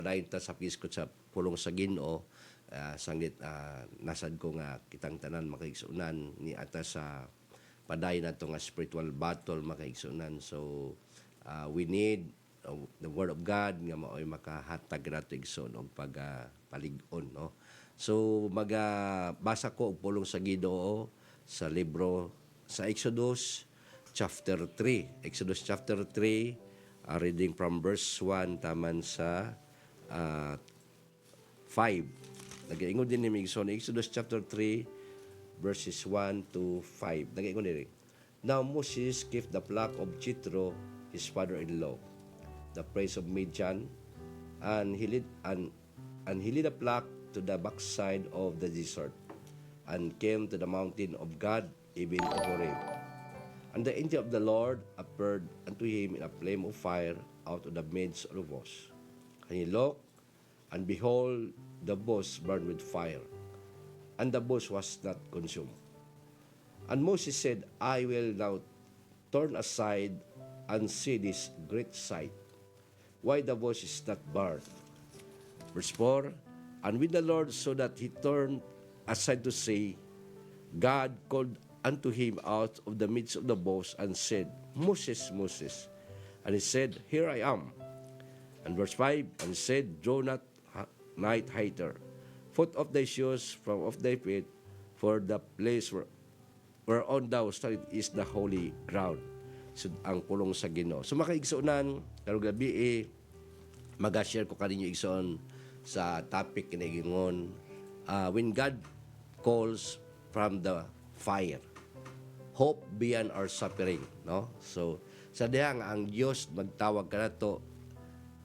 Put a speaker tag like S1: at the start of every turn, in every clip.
S1: dayon ta sa piskot sa pulong sa Ginoo, sanglit nasad ko nga kitang tanan makaigsunan ni ata sa paday na nga spiritual battle makaigsunan. So we need the word of God nga maoy makahatag nato igsoon og palig-on, no. So basa ko og pulong sa Ginoo sa libro sa Exodus chapter 3. Exodus chapter 3, reading from verse 1 taman sa 5. Nag-iingon din ni Migson, Exodus chapter 3, verses 1 to 5. Nag-iingon din. Now Moses gave the flock of Jethro, his father-in-law, the praise of Midian, and he led the flock to the backside of the desert, and came to the mountain of God, even to Horeb. And the angel of the Lord appeared unto him in a flame of fire out of the midst of the bush. And he looked, and behold, the bush burned with fire, and the bush was not consumed. And Moses said, I will now turn aside and see this great sight, why the bush is not burned. Verse 4, and when the Lord saw that he turned aside to see, God called unto him out of the midst of the bush and said, Moses, Moses. And he said, Here I am. And verse 5, and he said, Draw not nigh hither, foot of thy shoes from off thy feet, for the place whereon thou standest is the holy ground. So, ang pulong sa Ginoo. So makaigsunan, karong gabi mag-share ko kaninyo igsoon sa topic kinagingon, when God calls from the fire, hope beyond our suffering, no? So sa diha nga ang Dios magtawag kanato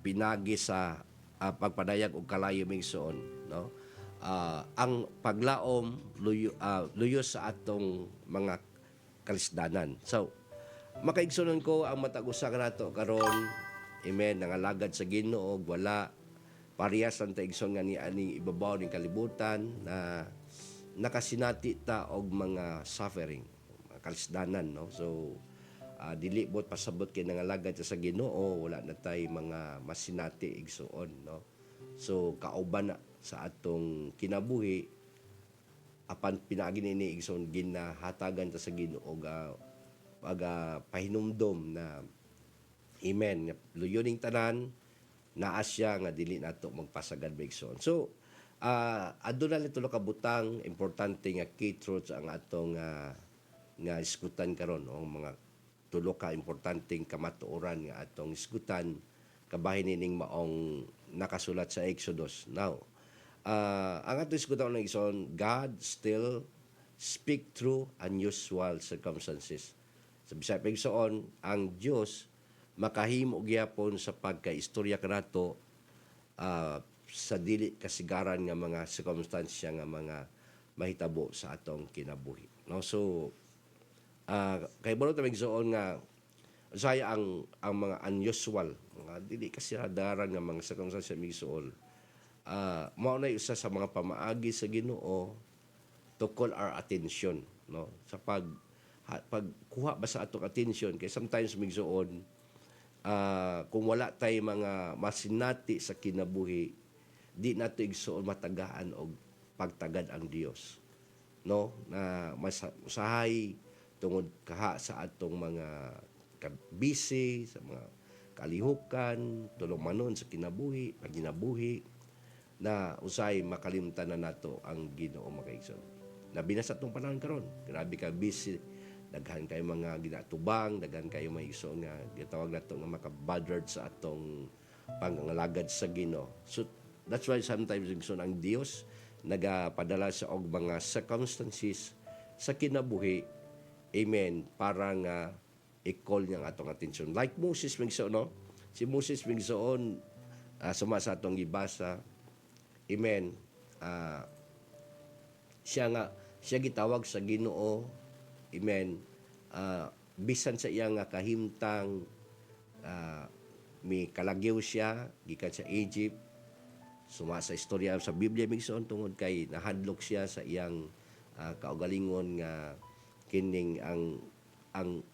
S1: pinagi sa pagpadayag og kalayo migsoon, no? Ang paglaom luyo sa atong mga kalisdanan. So makaigsunon ko ang matag usa kanato karon, amen, nangalagad sa Ginoo wala parehas lang ta igsoon nga ni ani ibabaw ning kalibutan na nakasinati ta og mga suffering, mga kalisdanan, no? So dili bot pasabot kay nangalagad sa Ginoo wala na tay mga masinati igsoon, no? So kauban na sa atong kinabuhi apan pinaagi ni igsoon ginahatagan ta sa Ginoo pahinumdom na amen luyoning tanan naa siya nga dili nato magpasagad igsoon. So aduna ni tulo ka butang importante nga key truths ang atong nga iskutan karon, o mga tulo ka importanteng kamatuoran nga atong iskutan kabahin ning maong nakasulat sa Exodus. Now ang atong iskutan ng ison, God still speak through unusual circumstances. Sa bisaya pagsoon, ang Dios makahimo gyapon sa pagkaistorya kanato sa dili kasigaran nga mga circumstansya nga mga mahitabo sa atong kinabuhi, no? So kay balo ta migsoon nga usaya ang mga unusual, mga dili kasiradaran nga mga circumstansya migsoon, mao na usa sa mga pamaagi sa Ginoo to call our attention, no? Sa pagkuha ba sa atong attention, kay sometimes migsoon kung wala tay mga masinati sa kinabuhi, di nato igsuon matagaan og pagtagad ang Dios, no? Na usahay tungod kaha sa atong mga busy sa mga kalihukan, tulong manon sa kinabuhi, paginabuhi, na usay makalimtan na nato ang Ginoo makaigsoon. Labi na sa atong panahon karon, grabe ka busy, daghan kayo mga ginatubang, daghan kayo mga igsoon nga gitawag nato nga makabothered sa atong pangangalagad sa Ginoo. So that's why sometimes igsoon ang Dios nagapadala sa og mga circumstances sa kinabuhi, amen, para nga i-call niya ang atong attention. Like Moses migsoon, no? Si Moses migsoon suma sa atong gibasa, amen, siya gitawag sa Ginoo, amen, bisan sa iya nga kahimtang may kalagyo siya gikan sa Egypt, suma sa istorya sa Biblia migsoon tungod kay nahadlok siya sa iyang kaugalingon nga kining ang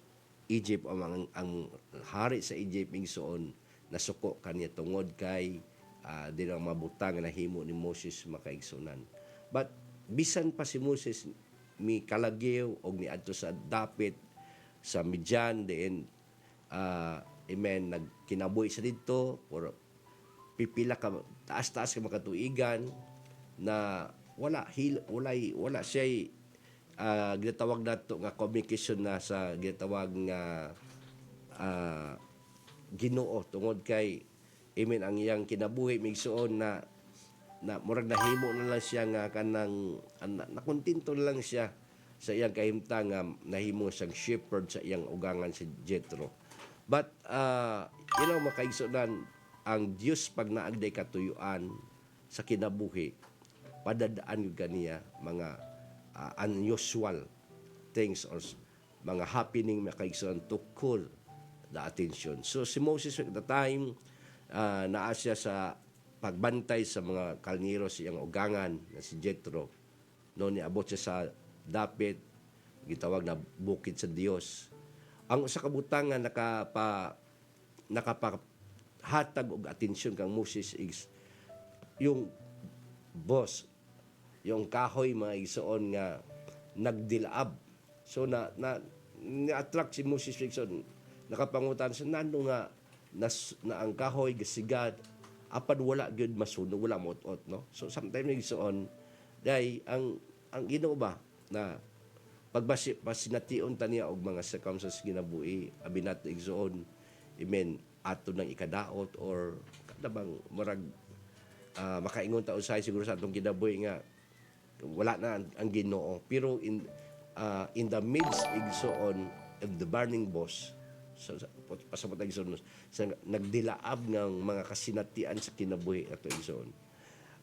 S1: Egypt o ang hari sa Egypt migsoon nasuko kaniya tungod kay di lang mabutang na himo ni Moses makaigsunan. But bisan pa si Moses mi kalagyo og ni adto sa dapit sa Midian diin amen nagkinabuhi sa didto or pipila ka taas-taas ka makatuigan na wala siya ginatawag nato nga communication na sa ginatawag nga Ginoo tungod kay amen ang iyang kinabuhi migsuon na murag nahimo na lang siya nga kanang nakontento na lang siya sa iyang kahimtang nga nahimo siyang shepherd sa iyang ugangan si Jethro. But makaigsunan ang Dios pag naagday katuyuan sa kinabuhi padadaan gyud kaniya mga unusual things or mga happening makaigsunan to call the attention. So si Moses at the time naa siya sa pagbantay sa mga kalniro sa iyang ugangan na si Jethro. No niabot siya sa dapit gitawag na bukid sa Dios. Ang usa ka butang nga nakapahatag og atensyon kang Moses is yung boss, yung kahoy mga igsoon nga nagdilaab. So na-attract si Moses Rickson nakapangutan sa nano nga na ang kahoy gasigad apan wala gyud masuno wala mot-ot no. So sometimes igsoon dai ang Ginoo ba na pagbasination taniya og mga circumstances ginabuhi abi nato igsoon amen ato nang ikadaot or kada bang murag makaingon ta usay siguro sa atong kinabuhi nga wala na ang Ginoo pero in the midst igsoon of the burning bush pasabot ang igsoon sa nagdilaab ng mga kasinatian sa kinabuhi ato igsoon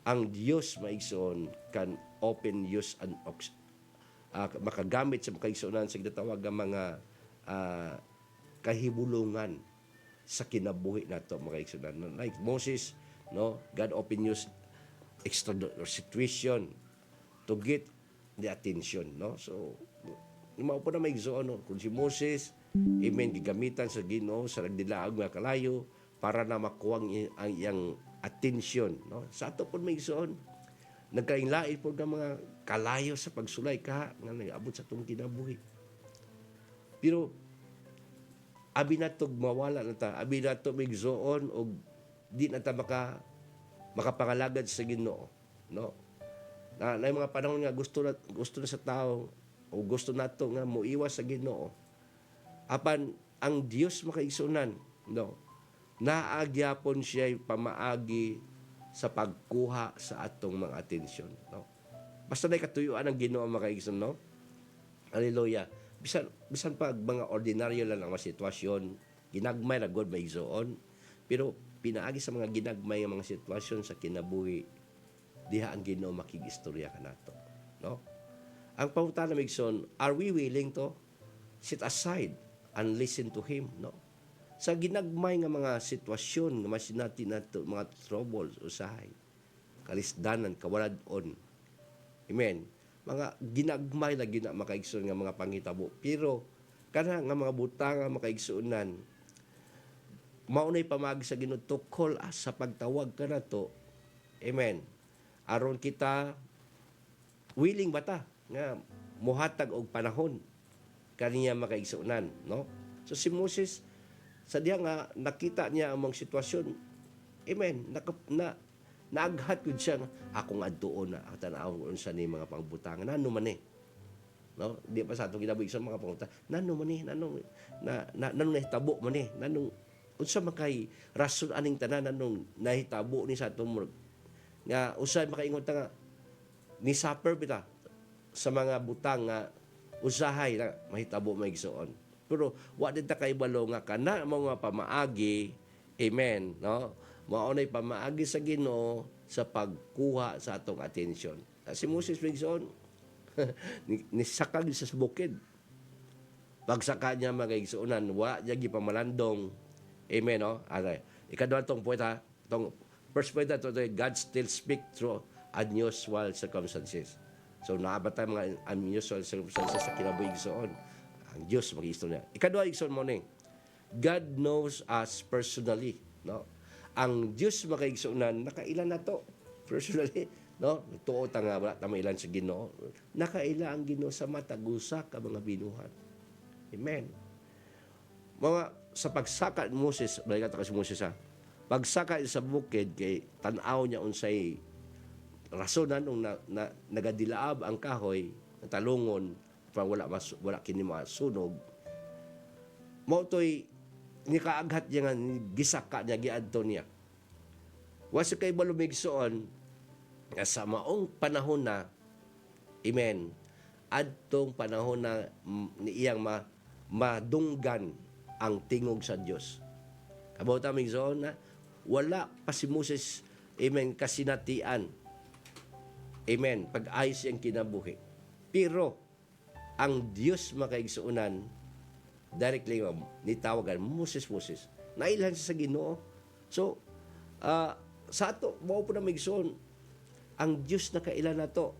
S1: ang Dios maigsoon can open use and makagamit sa makaigsunan sa ginatawag nga mga kahibulungan sa kinabuhi nato makaigsunan like Moses no God open use extraordinary situation to get the attention no. So mao po na maigsoon no kung si Moses amen gigamitan sa Ginoo sa nagdilaag nga kalayo para na makuha ang iyang atensyon no. Sa ato pud maigsoon nagkainlain po ng mga kalayo sa pagsulay ka nga nag-abot sa itong kinabuhi. Pero abi nato mawala na ta, abi nato migsoon og di na ta makapangalagad sa Ginoo no. Na mga panahon nga gusto na sa tao o gusto nato nga moiwas sa Ginoo apan ang Dios makaigsunan no naagyapon siya pamaagi sa pagkuha sa atong mga atensyon no. Basta na katuyuan ang Ginoo makaigsunan no. Hallelujah. Bisan pa mga ordinaryo lang ang mga sitwasyon ginagmay ra gud maigsuon pero pinaagi sa mga ginagmay nga mga sitwasyon sa kinabuhi diha ang Ginoo makigistorya kanato no. Ang pangutana migson, are we willing to sit aside and listen to Him no sa ginagmay nga mga sitwasyon nga masinati nato mga troubles usahay kalisdanan kawaladon amen mga ginagmay na makaigsoon nga mga pangitabo pero kana nga mga butang nga makaigsuonan maunay pamagi sa Ginoo to call us sa pagtawag kanato amen aron kita willing bata nga mohatag og panahon kaniya makaigsuonan no. So si Moses sa diha nga nakita niya ang mga sitwasyon amen naaghat gud siya akong adtuon na tan-awon unsa ni mga pangbutangan nano man no di pa sa atong ginabuhi sa mga pangutana nano man nanong nanong nahitabo man nanong unsa man kay rason aning tanan nanong nahitabo ni sa atong nga usay makaingon ta nga ni suffer bita sa mga butang nga usahay na mahitabo maigsuon pero wa din ta kaibalo nga kana mga pamaagi amen no maunay pamaagi sa Ginoo sa pagkuha sa atong atensyon. Si Moses maigsuon nisakag sa bukid pagsaka niya magaigsuonan wa niya gipamalandong amen no. Ikaduha tong puweta tong first point to God still speak through unusual circumstances. So naabot tayo mga unusual circumstances sa kinabuhi igsoon. Ang Dios mag-istorya. Ikaduha igsoon mo God knows us personally, no? ang Dios makaigsunan nakaila na to. Personally, no, tuo ta nga wala ta mailan sa Ginoo. Nakaila ang Ginoo sa matagusa ka mga binuhat. Amen. Mga sa pagsaka ni Moses, balikat ka si Moses ha. Pagsaka sa bukid kay tan-aw niya unsay rasonan nung nagadilaab ang kahoy, talungon, pa wala kini masunog. Mao toy ni kaaghat niya nga gisaka niya giadto niya. Wasa kay balumigsoon nga sa maong panahon na, amen, adtong panahon na iyang madunggan ang tingog sa Dios. Kabaw ta migsoon na wala pa si Moses, amen, kasinatian, amen, pag-ayos siyang kinabuhi. Pero ang Dios makaigsuunan directly nitawagan Moses. Nailan siya sa Ginoo. So sa ato mao po na migsoon ang Dios nakailan nato.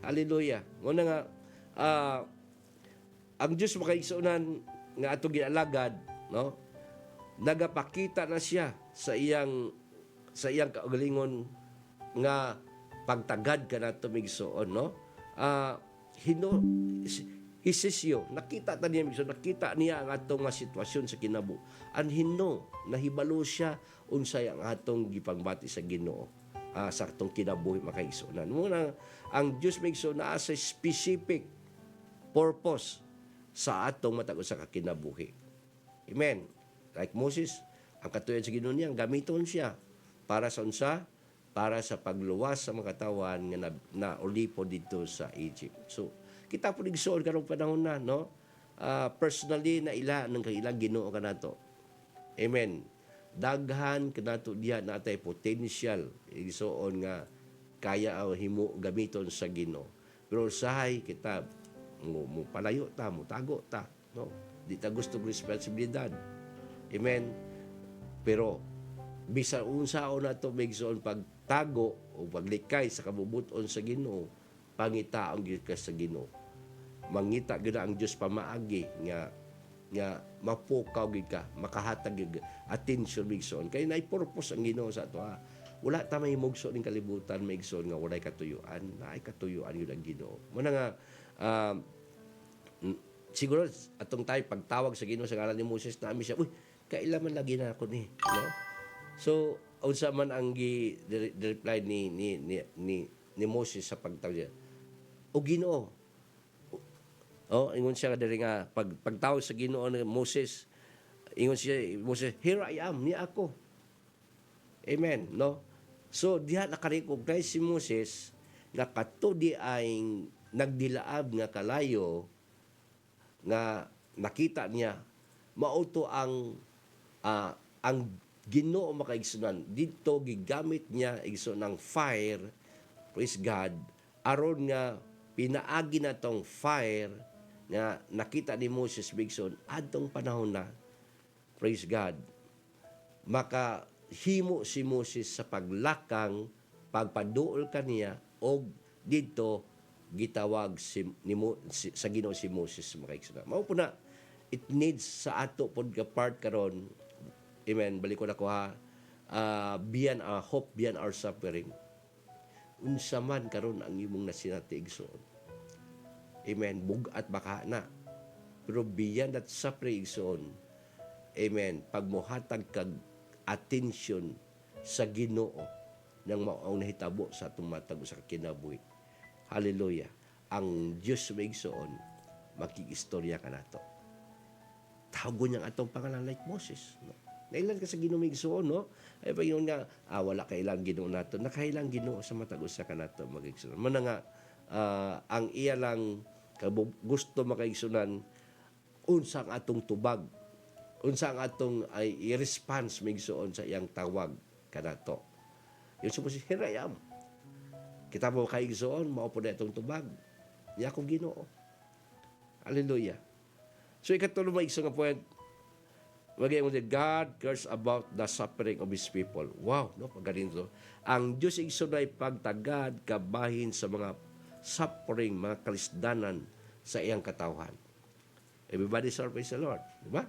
S1: Hallelujah. Mo na nga ang Dios makaigsuunan nga ato ginalagad, no? Nagapakita na siya sa iyang kaugalingon nga pagtagad kanato migsoon, no? Hisisyo, nakita ta niya, nakita niya ang atong nga sitwasyon sa kinabu. Anhino, nahibalo siya unsay ang atong gipangbati sa Ginoo sa atong kinabuhi makaigsunan. Muna, ang Diyos may na sa specific purpose sa atong matag sa kakinabuhi. Amen. Like Moses, ang katuyan sa Ginoo niya, gamiton siya para sa unsa? Para sa pagluwas sa mga katawan nga na ulipo dito sa Egypt. So, kita po nigsuon karong panahon na, no? Personally na ila ng kailang Ginoo kanato. Amen. Daghan kanato diha natay potential igsuon nga kaya ang himo gamiton sa Ginoo. Pero usahay kita mo palayo ta, mo tago ta, no? Di ta gusto responsibilidad. Amen. Pero bisan unsaon nato migsuon pagtago o paglikay sa kabubuton sa Ginoo, pangitaon gyud ka sa Ginoo. Mangita gyud ang Dios pamaagi nga mapukaw gyud ka, makahatag gyud attention migsoon kay naay purpose ang Ginoo sa ato. Wala ta may mugso ning kalibutan migsoon nga walay katuyuan, naay katuyuan gyud ang Ginoo. Muna nga siguro atong tayo pagtawag sa Ginoo sa ngalan ni Moses na siya, uy, kailan man lagi na ako ni, no? So unsa man ang reply ni Moses sa pagtawag niya, o Ginoo. Ingon siya diri nga pagtawag sa Ginoo ni Moses, ingon siya Moses, here I am, ni ako. Amen, no? So diha naka-recognize si Moses nga katudi ay nagdilaab nga kalayo nga nakita niya mauto ang Ginoo makaigsunan dito gigamit niya igsoon ng fire, praise God, aron nga pinaagi na tong fire nga nakita ni Moses bigson adtong panahon na, praise God, makahimo si Moses sa paglakang pagpaduol kaniya og dito gitawag sa Ginoo si Moses makaigsunan. Mao po na it needs sa ato pod ka part karon. Amen. Balik ko na ko ha. Beyond our hope, beyond our suffering. Unsa man karon ang imong nasinati igsoon. Amen. Bugat baka na. Pero beyond that suffering igsoon. Amen. Pagmohatag kag attention sa Ginoo nang maong nahitabo sa atong matag sa kinabuhi. Hallelujah. Ang Dios maigsoon makikistorya kanato. Tago niyang atong pangalan like Moses, no? Nailan ka sa Ginoo migsuon, no? Ay pa yun nga, wala kailang Ginoo nato. Nakailang Ginoo sa matag-usa ka nato magigsuon. Muna nga, ang iya lang gusto makaigsunan, unsa ang atong tubag, unsa ang atong i-response migsuon sa iyang tawag kanato. Yun suppose, here I am. Kita mo kaigsuon, maupo na itong tubag. Niya akong Ginoo. Hallelujah. So, ikatulo maigsuon nga point, magayon mo din, God cares about the suffering of His people. Wow, no? Pagaling to. Ang Diyos igsunay pagtagad kabahin sa mga suffering, mga kalisdanan sa iyang katawhan. Everybody serve the Lord. Diba?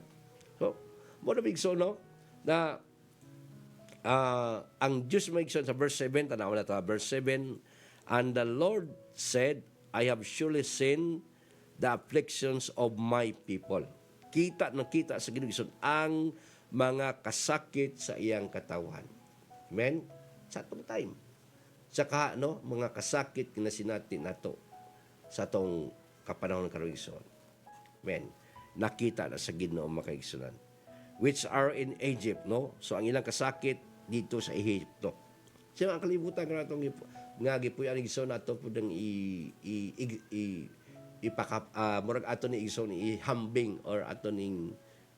S1: So, mo na bigso, no? Na ang Diyos maigsoon sa verse 7, tanaw na ta, verse 7, and the Lord said, I have surely seen the afflictions of my people. Kita sa Ginoo ang mga kasakit sa iyang katawan. Amen? Sa atong time. Saka, mga kasakit na sinati nato sa atong kapanahon ng karuigsoon. Amen? Nakita na sa Ginoo mga kaigsunan. Which are in Egypt, no? So, ang ilang kasakit dito sa Egypto. So, ang kalibutan ka na itong nga gipuyan ng igsoon nato po ng murag ato ni igsoon ihambing or ato ning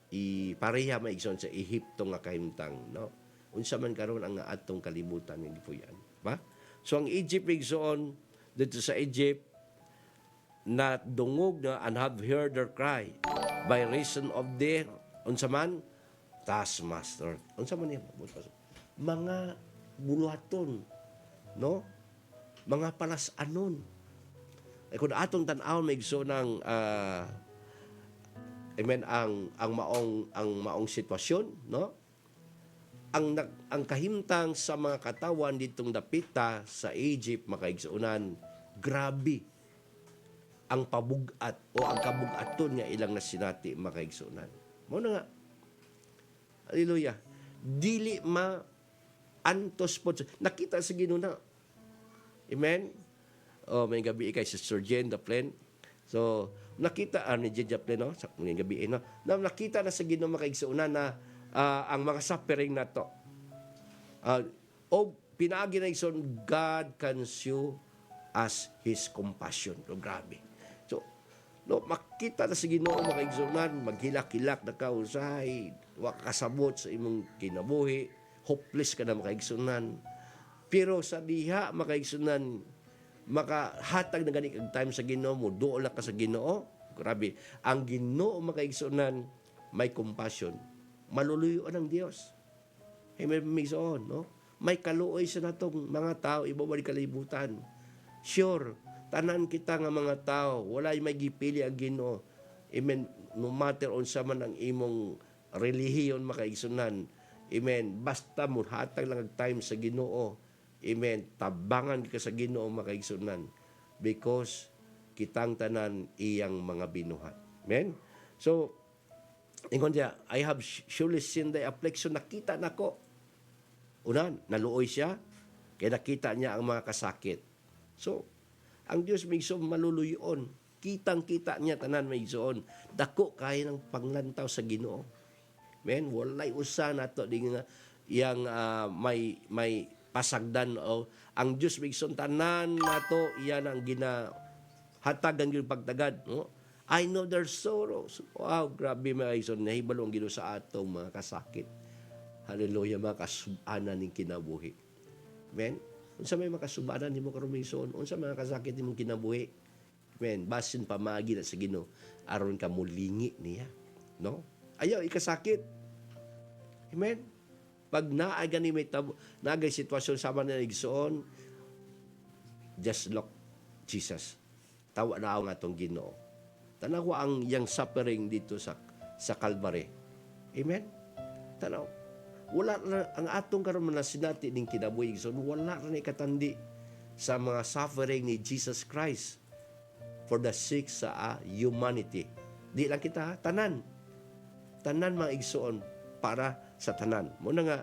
S1: ipareha may igsoon sa Ehipto nga kahimtang, no? Unsa man karon ang atong kalibutan nga gipuyan, ba? So ang Egypt igsoon dito sa Egypt na dungog na and have heard their cry by reason of their unsa man taskmaster. Unsa man niya? Mga buluhaton, no? Mga palasanon. Kung atong tan-aw may igso ng ang maong sitwasyon, no? Ang kahimtang sa mga katawan ditong dapita sa Egypt makaigsuunan, grabe ang pabugat o ang kabugaton nga ilang nasinati makaigsuunan. Mao na nga. Hallelujah. Dili antos po. Nakita sa Ginoo na. Amen? May gabi kay Sister Jen Daplen. So, nakita ni Jen Daplen, no? Sa may gabi, no? Nakita na sa Ginoo makaigsuunan na ang mga suffering na to. O pinaagi na igsoon, God can show us His compassion. So, grabe. So, makita na sa Ginoo makaigsuunan, maghilak-hilak na kausay, wa kasabot sa imong kinabuhi, hopeless ka na makaigsuunan. Pero sa diha makaigsuunan, makahatag na gani kag time sa Ginoo mo, duol ka sa Ginoo. Grabe, ang Ginoo makaigsuunan may compassion. Maluluyo ang Dios. May migsoon, no? May kaluoy sa natong mga tao ibabalik kalibutan. Sure, tanan kita nga mga tao, walay may gipili ang Ginoo. Amen. No matter unsa man ang imong relihiyon makaigsunan. Amen. Basta mo hatag lang ang time sa Ginoo. Amen. Tabangan ka sa Ginoo makaigsunan because kitang tanan iyang mga binuhat. Amen. So, ingon siya, I have surely seen the affliction. Nakita nako. Unan, naluoy siya. Kaya nakita niya ang mga kasakit. So, ang Diyos may igsoon maluluyon. Kitang-kita niya tanan may igsoon. Dako kaya ng panglantaw sa Ginoo. Men, walay usa nato di nga yang may pasagdan o ang Diyos may igsoon tanan nato iyan ang ginahatagan gyud pagtagad, no? I know their sorrows. Wow, grabe mga igsoon, nahibalo ang Ginoo sa atong mga kasakit. Hallelujah, mga kasubanan ning kinabuhi. Amen. Unsa may makasubanan nimo karon igsoon? Unsa mga kasakit nimong kinabuhi? Amen. Basin pamagi na sa Ginoo aron ka mulingi niya, no? Ayaw ikasakit. Amen. Pag naay gani may nagay sitwasyon sama na igsoon, just look Jesus. Tawa na ang atong Ginoo. Tanaw ang yang suffering dito sa Calvary. Amen. Tanaw. Wala na ang atong karon man sinati ning kinabuhi igsoon, wala na ikatandi sa mga suffering ni Jesus Christ for the sake sa humanity. Di lang kita tanan mga igsoon para sa tanan. Mo na nga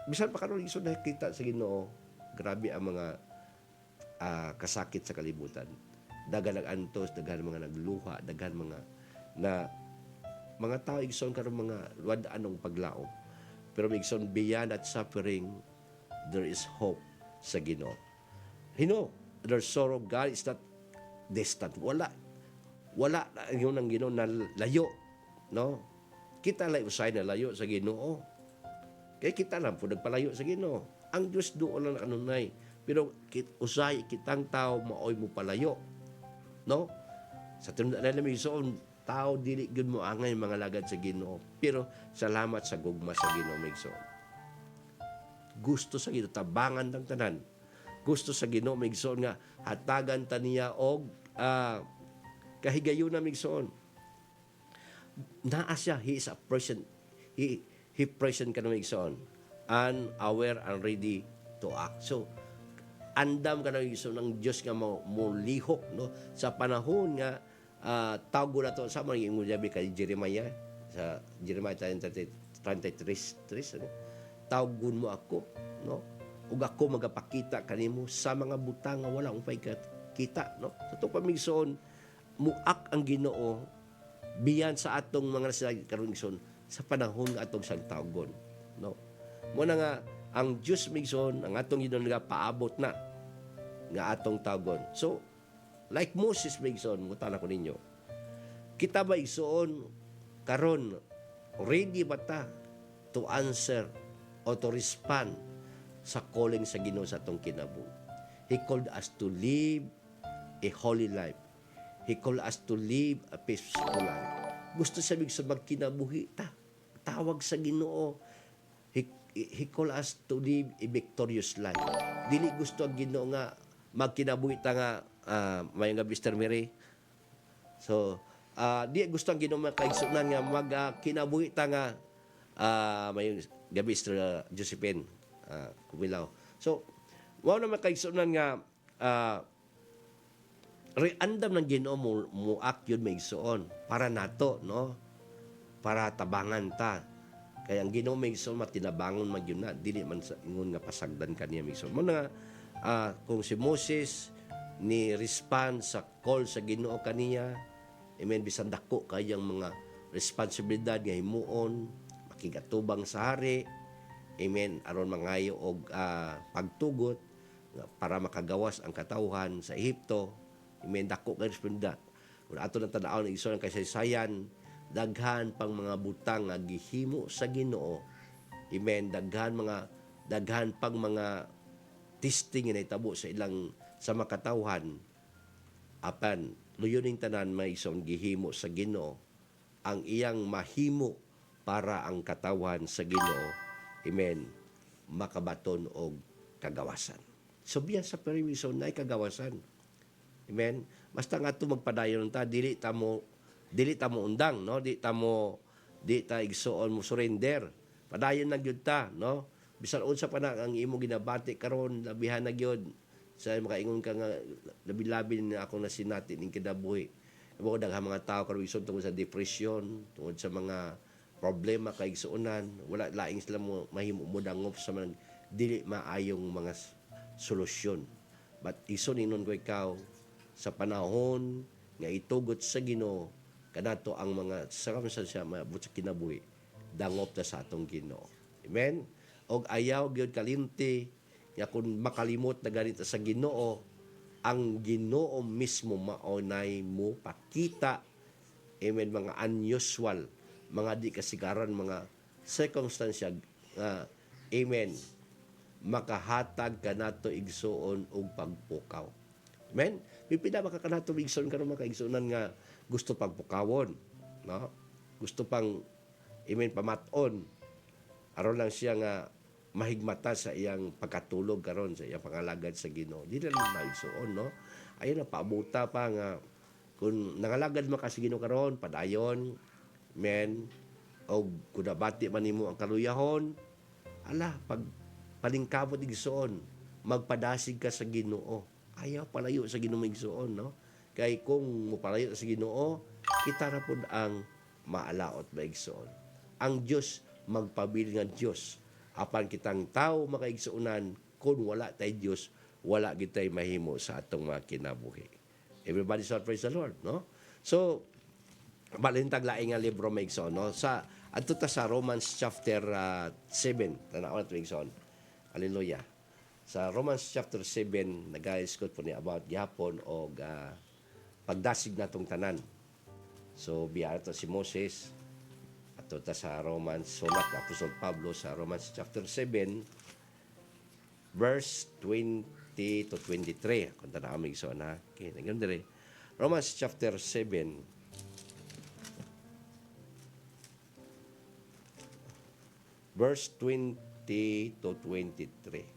S1: bisan pa karon igsoon nakita sa Ginoo, grabe ang mga kasakit sa kalibutan. Daghan nag-antos, daghan mga nagluha, daghan mga tao igsoon karon mga wadaan ng paglaom. Pero igsoon beyond that suffering, there is hope sa Ginoo. You know, the sorrow of God is not distant. Wala yun ang Ginoo na layo, no? Kita lay usay na layo sa Ginoo. Kaya kita lang po nagpalayo sa Ginoo. Ang Diyos doon lang kanunay. Pero usay kitang tao maoy mo palayo. No? Sa tunod na namin igsoon, tao dili gyud mo angay mga lagad sa Ginoo. Pero salamat sa gugma sa Ginoo migsoon. Gusto sa Ginoo tabangan ng tanan. Gusto sa Ginoo migsoon nga hatagan ta niya og kahigayon na migsoon. Naa siya, he is a person. He present ka naman igsoon. And aware and ready to act. So, andam ka naman igsoon ng Diyos nga mulihok, no? Sa panahon nga, tago na to, sa mga ingon jabi kay Jeremiah, sa Jeremiah 33, ano? Tawgon mo ako, no? Ug ako magapakita kanimo sa mga butang nga wala umpay kita, no? Sa itong pamigsoon, muak ang Ginoo biyan sa atong mga nasinag karon igsoon sa panahon nga atong sagtawgon, no? Mo na nga ang Dios migsoon ang atong Ginoo nga paabot na nga atong tawgon. So like Moses migsoon, mutana ko ninyo. Kita ba igsoon karon ready ba ta to answer o to respond sa calling sa Ginoo sa atong kinabuhi? He called us to live a holy life. He called us to live a peaceful life. Gusto sabi sa magkinabuhi ta. Tawag sa Ginoo. He called us to live a victorious life. Dili gusto ang Ginoo nga magkinabuhi ta nga may nga Mr. Mary. So, di gusto ang Ginoo makaigsunan nga magkinabuhi ta nga may gabi Mr. Josephine Kumilaw. So, wala na makaigsunan nga andam ng Ginoo muak yun may igsuon para nato, no? Para tabangan ta. Kaya ang Ginoo may igsuon matinabangon man yun na dili man sa ingon nga pasagdan kaniya may igsuon. Mo na kung si Moses ni respond sa call sa Ginoo kaniya, amen, bisan dako kayang mga responsibilidad nga himuon, makigatubang sa hari, amen, aron mangayo og pagtugot para makagawas ang katawhan sa Ehipto. Amen, dako kay responda. Kung ato nang tanaw ng igsoon kay saysayan, daghan pang mga butang nga gihimo sa Ginoo. Amen, daghan pang mga testing nga nahitabo sa ilang sa makatawhan. Apan luyoning tanan may igsoon gihimo sa Ginoo ang iyang mahimo para ang katawhan sa Ginoo, amen, makabaton og kagawasan. So biya sa permission na kagawasan. Amen. Basta nga ito magpadayon ta, dili ta mo undang, no? Di ta igsuon mo surrender. Padayon na gyud ta, no? Bisan unsa pa na ang imo ginabati karon, labihan na gyud sa makaingon ka nga labi-labi na ako na sinati ning kinabuhi. Imo daghang mga tao karon igsoon tungod sa depression, tungod sa mga problema kay igsuonan, wala laing sila mo mahimo mo dangop sa mga dili maayong mga solusyon. But igsoon inon ko ikaw sa panahon nga itugot sa Ginoo kanato ang mga circumstances maabot sa kinabuhi dangop ta sa atong Ginoo. Amen. Og ayaw gyud kalimti nga kung makalimot na ganito sa Ginoo, ang Ginoo mismo maunay mo pakita, amen, mga unusual, mga di kasigaran, mga circumstansya amen, makahatag kanato igsuon og pagpukaw. Amen. Pipila makakanato igsoon karon mga igsuonan nga gusto pagpukawon, no? Gusto pang amen pamaton. Aron lang siya nga mahigmata sa iyang pagkatulog karon sa iyang pangalagad sa Ginoo. Di lang maigsuon, no? Ayun na paabuta pa nga kung nangalagad man ka sa Ginoo karon, padayon, amen. O kung nabati man nimo ang kaluyahon, ala pag palingkabot igsuon, magpadasig ka sa Ginoo. Ayaw palayo sa Ginoo igsuon, no? Kay kung mopalayo sa Ginoo, kita ra pud ang maalaot ba igsuon. Ang Dios magpabili nga Dios. Apan kitang tao makaigsuonan kung wala tay Dios, wala gitay mahimo sa atong mga kinabuhi. Everybody shout praise the Lord, no? So balintag laing nga libro maigsuon, no? Sa adto ta sa Romans chapter 7, tanaw na igsuon. Hallelujah. Sa Romans chapter 7, nag-discuss po ni about gihapon o pagdasig natong tanan. So, biya ito si Moses, ato ta sa Romans, sulat na Apostol Pablo sa Romans chapter 7, verse 20 to 23. Kung tanaan mo igsoon ha. Okay, nagyan dire. Romans chapter 7, verse 20 to 23.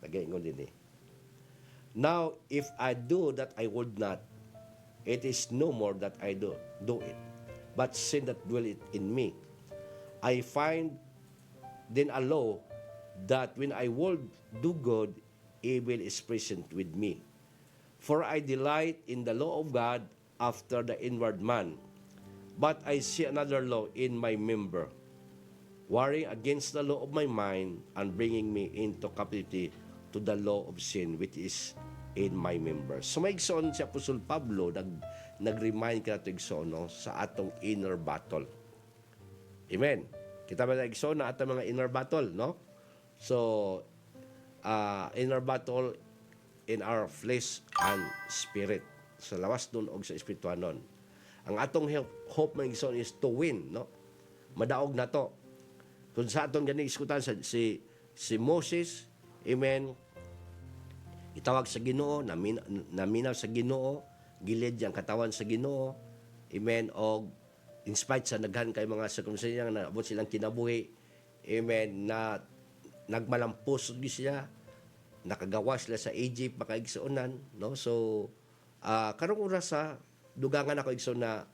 S1: Nagaingon din eh. Now, if I do that I would not, it is no more that I do it, but sin that dwelleth in me. I find then a law, that when I would do good, evil is present with me. For I delight in the law of God after the inward man, but I see another law in my member, warring against the law of my mind and bringing me into captivity to the law of sin which is in my members. So may igsoon si Apostol Pablo, nag-remind ka natin igsoon, no, sa atong inner battle. Amen. Kita ba na igsoon na atong mga inner battle, no? So, inner battle in our flesh and spirit. Sa lawas nun o sa espiritual nun. Ang atong hope mga igsoon is to win, no? Madaog na to. Kung sa atong ganing iskutan si Moses, amen, itawag sa Ginoo, naminaw sa Ginoo, gilid ang katawan sa Ginoo, amen, o in spite sa daghan kay mga circumstances na abot silang kinabuhi, amen, na nagmalampos siya, nakagawa sila sa Egypt, makaigsuonan, no? So, karong oras sa dugangan ako igsoon na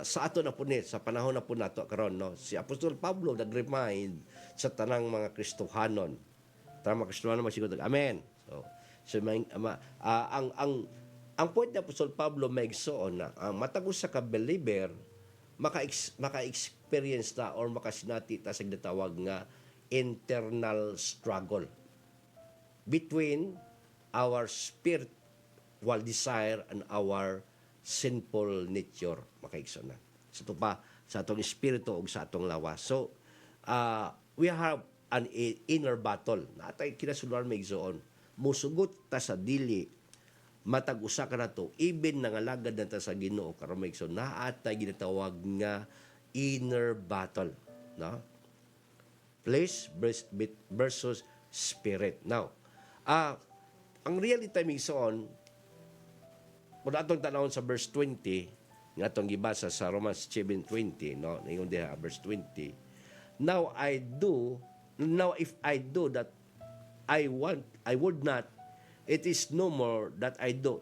S1: sa ato na po sa panahon na po nato karon, no, si Apostol Pablo nag-remind sa tanang mga Kristohanon. Tanang mga Kristohanon magsigod, amen. So ang point ni Apostol Pablo may igsoon na ang matagos sa ka-believer maka-experience ta or makasinati ta sa gitawag nga internal struggle between our spiritual desire and our sinful nature, makaigsoon na. Sa ito pa, sa atong espiritu o sa atong lawas. So, we have an inner battle. Natay kinasuluan may igsoon. Musugot ta sa dili, matag-usa ka na to, even nangalagad na ta sa Ginoo, karon may igsoon, naatay ginatawag nga inner battle. No? Flesh versus spirit. Now, ang reality may igsoon, kung atong tanawon sa verse 20, nga atong gibasa sa Romans 7:20, no? Ingon diha verse 20. Now if I do that I would not, it is no more that I do,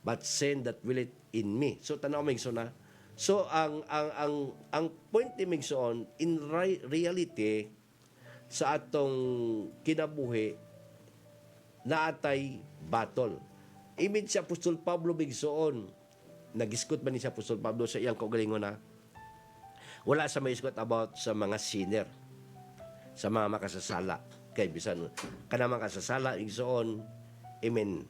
S1: but sin that willeth in me. So tanaw mig na. So ang point ni Migsoon, in reality sa atong kinabuhi naatay battle. Imid si Apostol Pablo bigsoon, nag-iskot ba ni si Apostol Pablo sa iyang kaugalingon na wala sa may iskot about sa mga sinner, sa mga makasasala. Kay bisan kana makasasala igsoon, amen,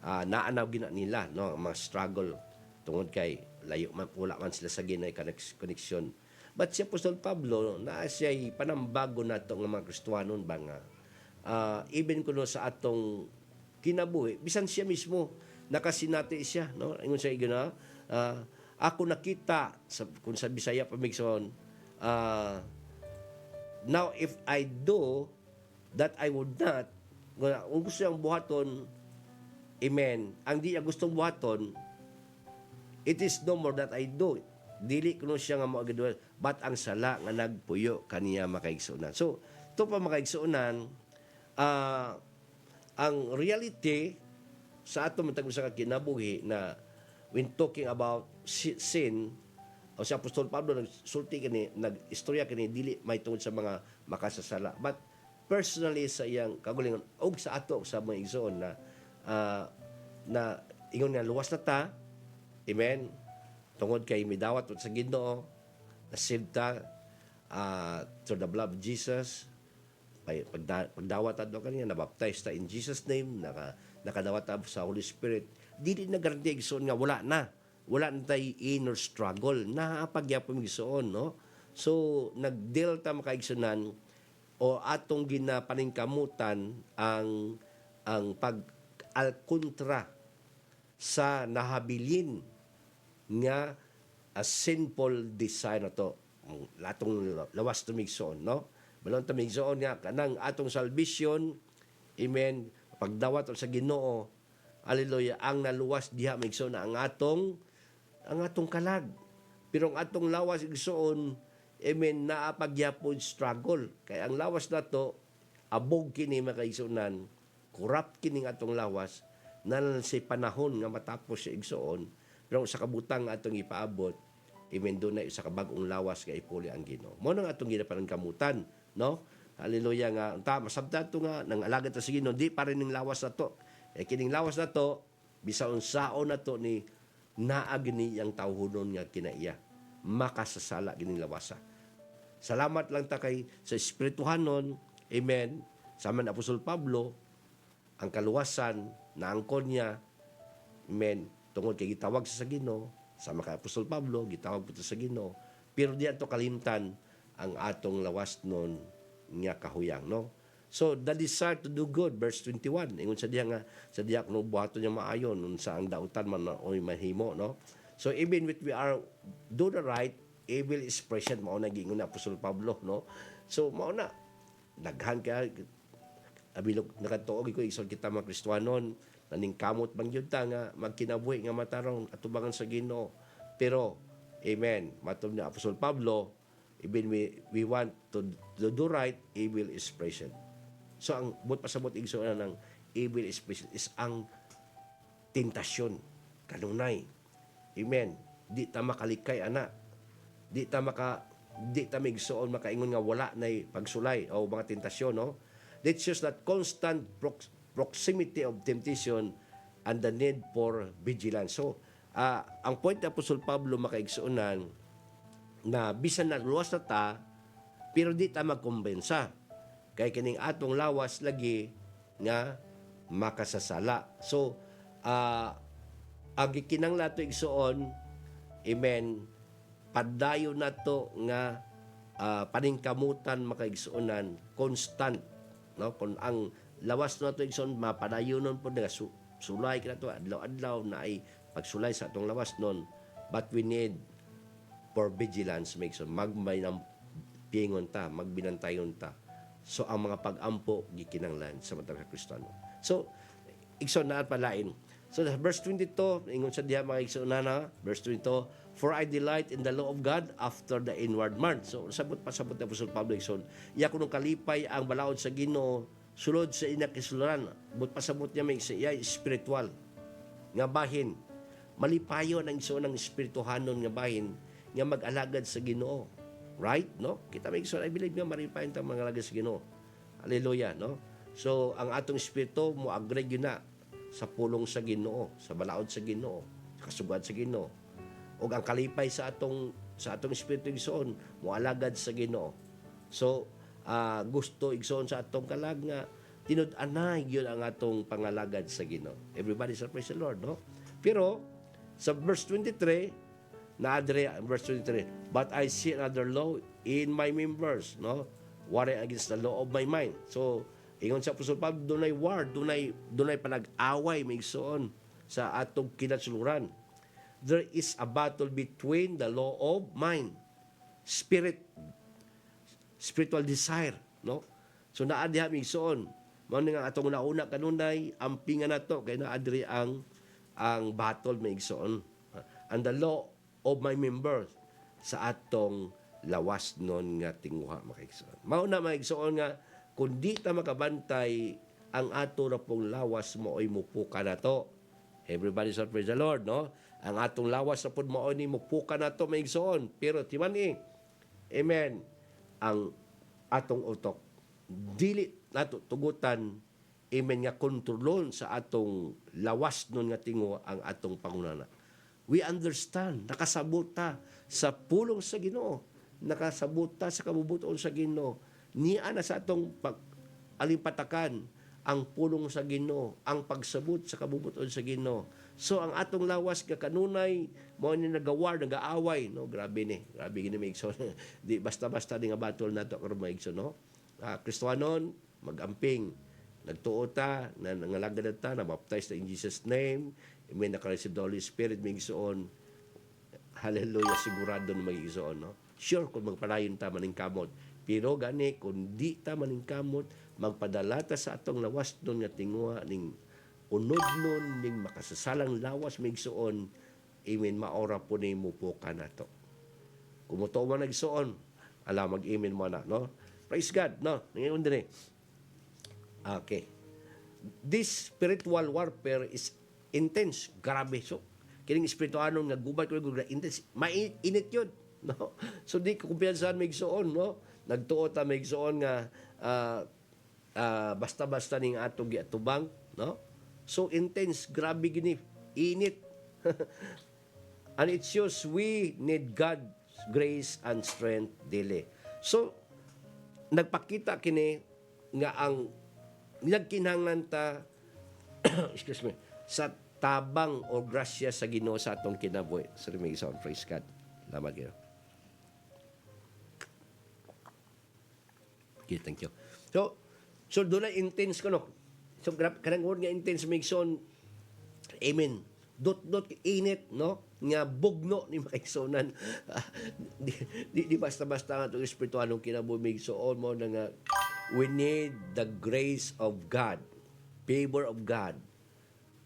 S1: naanaw gina nila, no, mga struggle tungod kay layo man, wala man sila sa ginay connection. But si Apostol Pablo na siya'y panambago na itong mga Kristohanon ba nga, even kuno sa atong kinabuhi, bisan siya mismo nakasinati siya, no, ingon sa igana, ako nakita kung sa Bisaya pamigson, now if I do that I would not, kung gusto niyang buhaton, amen, ang di niya gustong buhaton, it is no more that I do, dili kuno siya nga maagaduan, but ang sala nga nagpuyo kaniya makaigsunan. So ito pa makaigsunan, ang reality sa ato matag sa kinabuhi na when talking about sin, o si Apostol Pablo nagsulti kini, nag-istorya kini dili may tungod sa mga makasasala, but personally sa iyang kagulingon og sa ato sa mga igsoon na ingon nga luwas na ta, amen, tungod kay midawat sa Ginoo, na-saved ta through the blood of Jesus. Pagdawat adto kaniya, nabaptize ta in Jesus name, nakadawat ta sa Holy Spirit, dili na garanti igsoon nga wala na tay inner struggle, napagyapon igsoon, no? So nagdeal ta makaigsunan o atong ginapaningkamutan ang pag-alkontra sa nahabilin nga a sinful desire na to, atong lawas tumigsoon, no? Balon tumigsoon nga kanang atong salvation, amen, pagdawat sa Ginoo, hallelujah, ang naluwas diha migsoon na ang atong kalag. Pero ang atong lawas igsoon, amen, naapagyapon struggle. Kaya ang lawas nato abog kini makaigsunan, corrupt kining atong lawas, na sa panahon nga matapos sa igsoon, pero sa kabutang atong ipaabot, amen, doon na isa kabagong lawas nga ipuli ang Ginoo. Mo nang atong ginapanangkamutan no? Hallelujah nga. Unta masabta to nga nang alagad ta sa Ginoo, di pa rin ning lawas na to. Kining lawas na to bisan unsaon na to ni naag ni ang tawhonon nga kinaiya. Makasasala gining lawasa. Salamat lang ta kay sa espirituhanon. Amen. Sama ni Apostol Pablo ang kaluwasan na angkon niya. Amen. Tungod kay gitawag sa Ginoo, sama kay Apostol Pablo gitawag puto sa Ginoo. Pero di ato kalimtan ang atong lawas nun nga kahuyang, no? So, the desire to do good, verse 21. Ingon sa diya nga, sa diya kung buhaton niya maayon, sa ang dautan man o mahimo, no? So, even with we are do the right, evil is present, mao na gingon na Apostol Pablo, no? So, mao na, daghan ka, abilog, nakatuog ko, isod kita mga Kristiyanon, naning kamot bang yun ta nga, magkinabuhi nga matarong, atubangan sa Ginoo. Pero, amen, matod ni Apostol Pablo, even we want to do right, evil is present. So, ang but pasabot igso na ng evil is present is ang tentasyon, kanunay. Amen. Di ta makalikay, ana. Di ta migsuon makaingon nga wala nay pagsulay o mga tentasyon, no? That shows that constant proximity of temptation and the need for vigilance. So, ang point ni Apostol Pablo makaigsuonan na bisan na luwas na ta, pero di ta magkumbensa. Kay kining atong lawas lagi nga makasasala. So, ang gikinanglan nato igsuon, amen, padayon nato nga paningkamutan makaigsuonan constant, no? Kung ang lawas nato igsuon mapadayonon pud nga sulay kinato adlaw-adlaw na ay pagsulay sa atong lawas nun, but we need for vigilance makes magmay ng pingon ta, magbinantayon ta. So ang mga pag-ampo gikinanglan sa matang Kristiyano. So igsoon na palain. So verse 22 ingon sa diha mga igsoon na verse 22, for I delight in the law of God after the inward man. So sabot ni Apostol Pablo igsoon, iya kuno kalipay ang balaod sa Ginoo sulod sa inakisuluran. But pasabot niya may iya spiritual nga bahin. Malipayon ang igsoon ng espirituhanon nga bahin nga mag-alagad sa Ginoo. Right? No? Kita may I believe nga maripayon tang mga alagad sa Ginoo. Hallelujah, no? So, ang atong espiritu mo agreg yun na sa pulong sa Ginoo, sa balaod sa Ginoo, sa kasugad sa Ginoo. O ang kalipay sa atong espiritu igsoon mo alagad sa Ginoo. So, gusto igsoon sa atong kalag nga tinud-anay yun ang atong pangalagad sa Ginoo. Everybody say praise the Lord, no? Pero sa verse 23 verse 23, but I see another law in my members, no? Warring against the law of my mind. So, ingon sa Apostol Pablo, dunay war, dunay panag-away migsoon sa atong kinatsuluran. There is a battle between the law of mind, spiritual desire, no? So naadya migsoon. Mao nga atong nauna kanunay ampingan nato kay naadri ang battle migsoon. And the law of my members sa atong lawas nun nga tinguha makaigsoon. Mao na maigsoon nga kung di ta makabantay ang ato na pong lawas mo ay mupuka na to. Everybody say praise the Lord, no? Ang atong lawas na po mo ay mupuka na to maigsoon. Pero timani, amen, ang atong utok dili nato tugutan, amen, nga kontrolon sa atong lawas nun nga tinguha ang atong pangunana. We understand, nakasabot ta sa pulong sa Ginoo, nakasabot ta sa kabubuton sa Ginoo. Niya na sa atong alimpatakan ang pulong sa Ginoo, ang pagsabot sa kabubuton sa Ginoo. So ang atong lawas nga kanunay mo ni nagawar, nagaaway, no? Grabe gini maigsoon. Di basta-basta di nga battle nato karon maigsoon, no? Kristiyanon magamping, nagtuo ta, nangalagad ta, na-baptize in Jesus name. May naka-receive the Holy Spirit, may igsoon. Hallelujah, sigurado na mag-igsoon, no? Sure, kung magpalayon ta maning kamot. Pero gani, kung di ta maning kamot, magpadala ta sa atong lawas nun nga tinguha, ning unod nun, ning makasasalang lawas may igsoon, amen, maora po na imupuka na to. Kung mo to man nagsoon, ala, mag-amen mo na, no? Praise God, no? Ngayon din eh. Okay. This spiritual warfare is intense, grabe. So, kining espirituanon nga gubay ko intense, mainit yun, no? So di ko kumpiyansahan mig suon, no? Nagtuo ta may igsoon nga basta-basta ning atong giatubang, no? So intense, grabe gini, init. And it shows we need God's grace and strength daily. So nagpakita kini nga ang nagkinahanglan ta excuse me, sa tabang o grasya sa Ginoo sa atong kinabuhi. Sorry, may isa on, praise God. Salamat kayo. Okay, thank you. So doon na intense ko, no? So, kanang word nga intense, may son, amen. Dot init, no? Nga bugno ni makaisonan. di basta-basta nga itong espiritualong kinabuhi, may soon mo na nga, we need the grace of God, favor of God,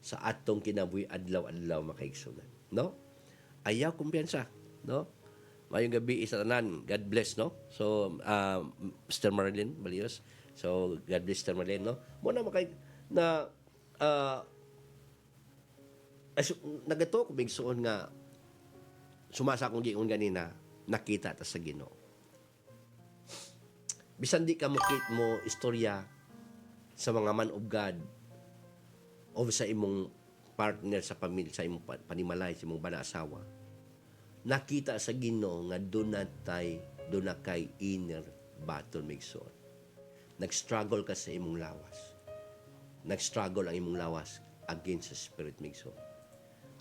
S1: sa atong kinabuhi adlaw-adlaw makaigsunan, no? Ayaw kumpiyansa, no? Mayong gabi isa tanan. God bless, no? So Mr. Marilyn Balios. So God bless Mr. Marilyn, no? Mo na na nagato ko bigsoon nga sumasa akong giingon ganina, nakita ta sa Ginoo. Bisan di ka mukit mo istorya sa mga man of God o sa imong partner sa pamilya, sa imong panimalay, sa imong bana-asawa, nakita sa Ginoo nga doon na kay inner battle migsoon. Nag-struggle ka sa imong lawas. Nag-struggle ang imong lawas against sa spirit migsoon.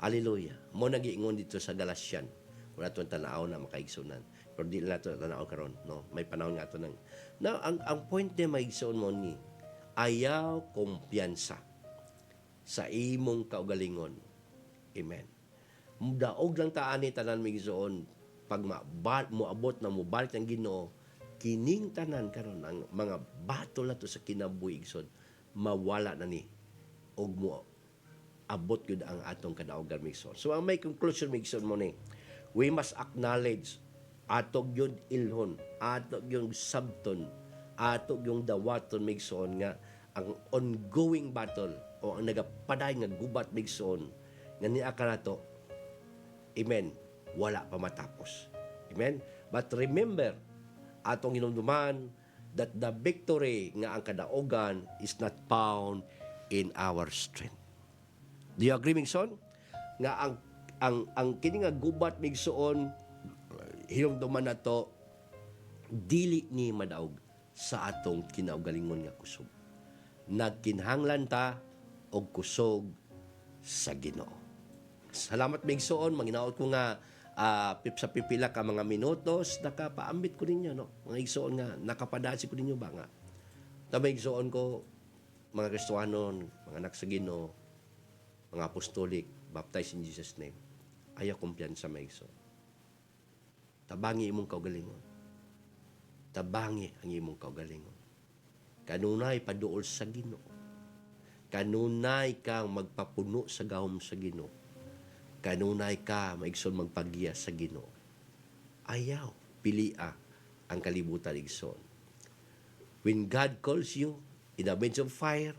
S1: Hallelujah. Mo nagiingon dito sa Galatian. Wala itong tanaw na makaigsunan. Pero di na ito tanaw karon, no? May panahon nga ito nang. Now, ang point na maigsuon mo ni, ayaw kumpiyansa sa imong kaugalingon. Amen. Daog lang taan ni tanan migsuon pag moabot na mo balik ang Ginoo, kining tanan karon ang mga battle na to sa kinabuhi igsoon mawala na ni og mo abot gyud ang atong kadaugan migsoon. So ang may conclusion migsoon mo ni, we must acknowledge atog gyud ilhon, atog yung sabton, atog yung dawaton migsoon nga ang ongoing battle o ang nagapaday nga gubat migsoon nga niya ka nato. Amen. Wala pa matapos. Amen. But remember, atong hinumduman that the victory nga ang kadaugan is not found in our strength. Do you agree, Migson? Nga ang kini nga gubat migsoon hinumduman nato dili ni madaog sa atong kinaugalingon nga kusog. Nagkinhanglan ta og kusog sa Ginoo. Salamat migsoon, manginaot ko nga sa pipila ka mga minutos, nakapaambit ko ninyo, no? Mga igsoon nga, nakapadasi ko ninyo ba nga? Tamay igsoon ko, mga Kristohanon, mga anak sa Ginoo, mga apostolik, baptized in Jesus' name. Ayaw kumpiyansa maigsoon. Tabangi imong kaugalingon. Tabangi ang imong kaugalingon. Kanunay paduol sa Ginoo. Kanunay kang magpapuno sa gahom sa Ginoo. Kanunay ka maigsoon magpagiya sa Ginoo. Ayaw pilia ang kalibutan igsoon. When God calls you in the midst of fire,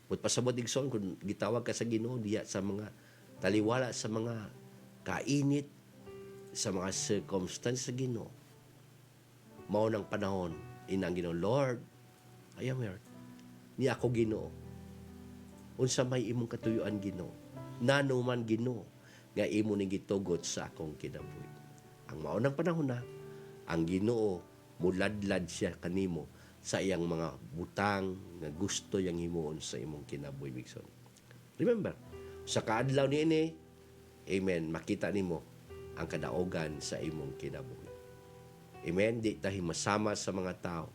S1: put pasabot igsoon kung gitawag ka sa Ginoo diya sa mga taliwala sa mga kainit sa mga circumstance sa Ginoo. Mao nang panahon inang Ginoo, Lord, I am here. Ni ako Ginoo. Unsa may imong katuyuan Ginoo? Nanuman Ginoo nga imo ning gitugot sa akong kinabuhi. Ang maunang panahon na ang Ginoo muladlad siya kanimo sa iyang mga butang nga gusto yang himuon sa imong kinabuhi migson. Remember, sa kaadlaw niini, amen, makita nimo ang kadaogan sa imong kinabuhi. Amen, di tayo masama sa mga tao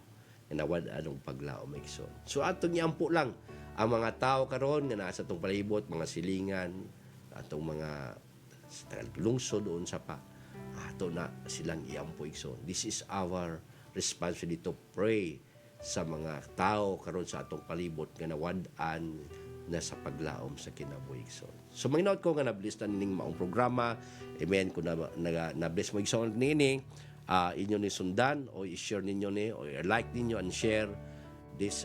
S1: nga nawad anong paglao migson. So atong niampo lang ang mga tao karon nga nasa atong palibot, mga silingan, atong mga lungsod doon sa pa, ato na silang iampo igsoon. This is our responsibility to pray sa mga tao karon sa atong palibot nga nawad-an na sa paglaom sa kinabuhi igsoon. So manginaot ko nga na-bless na nining maong programa. Amen. Kung na-bless mo igsoon nini, inyo ni sundan o i-share ninyo ni o i-like ninyo and share this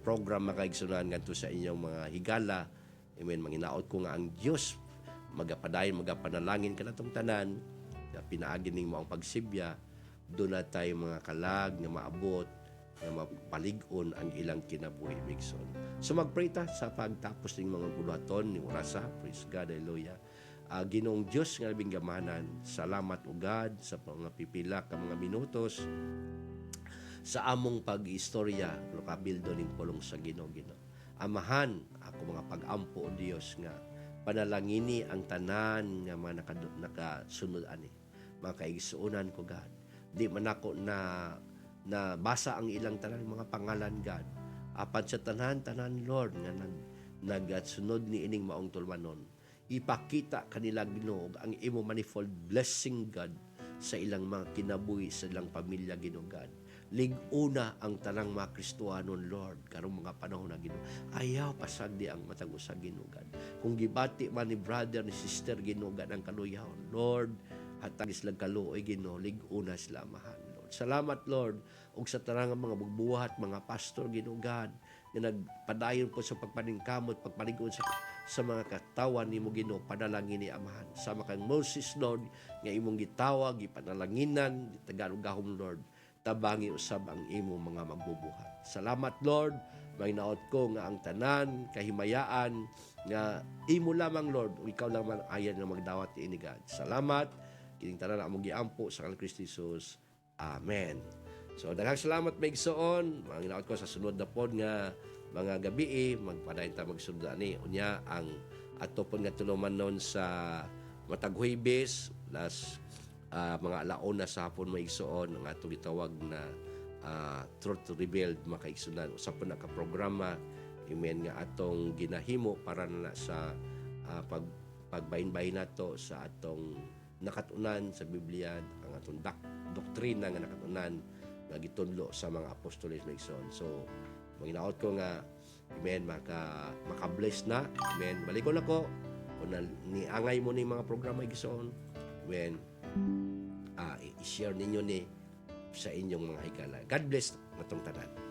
S1: program makaigsunan ngadto sa inyong mga higala. Amen. Manginaot ko nga ang Dios magapanalangin kanatong tanan na pinaagi ning maong pagsibya doon na tayo mga kalag nga maabot nga mapalig-on ang ilang kinabuhi migson. So magpray ta sa pagtapos ng mga gulaton ni orasa. Praise God, hallelujah. Ginoong Diyos nga labing gamanan, salamat o God sa mga pipila ka mga minutos sa among pag-istorya kabildo ning pulong sa Ginoo. Amahan ako mga pag-ampo o Dios nga panalangini ang tanan nga mga nakasunod ani. Mga kaigsuonan ko God. Di man ako na basa ang ilang tanan mga pangalan God. Apan sa tanan Lord nga nagsunod ni ining maong tulmanon. Ipakita kanila Ginoo ang imo manifold blessing God sa ilang mga kinabuhi, sa ilang pamilya Ginoo God. Lig-una ang tanang mga Kristohanon Lord karong mga panahon na Ginoo. Ayaw pasagdi ang matag usa Ginoo God. Kung gibati man ni brother ni sister Ginoo God ang kaluyahon Lord, hatag sila kaluoy Ginoo, lig-una sila amahan Lord. Salamat Lord ug sa tanang mga bugbuhat mga pastor Ginoo God nga nagpadayon po sa pagpaningkamot, pagpalig-on sa mga katawan nimo Ginoo, padalangin ni amahan. Sama kang Moses Lord nga imong gitawag, gipanalanginan, tagalog-gahom Lord, tabangi usab ang imo mga magbubuhat. Salamat Lord, may naot ko nga ang tanan kahimayaan nga imo lamang Lord, o ikaw lamang ayan nga magdawat ni God. Salamat kining tanan among giampo sa kanang Kristo Jesus. Amen. So daghang salamat maigsoon, mga naot ko sa sunod na pod nga mga gabi magpadayon ta magsunod ani unya ang ato pon nga tulumanon sa matag Huwebes las mga alauna sa hapon maigsoon ang atong gitawag na Truth Revealed makaigsunan usa po na ka programa amen nga atong ginahimo para na sa pagbahin-bahin nato sa atong nakatunan sa Biblia, ang atong doktrina nga nakatunan nga gitunlo sa mga apostoles maigsoon. So maginaot ko nga amen maka-bless na amen balikon ako kung niangay mo ni mga programa igsoon amen i-share ninyo ni sa inyong mga higala. God bless natong tanan.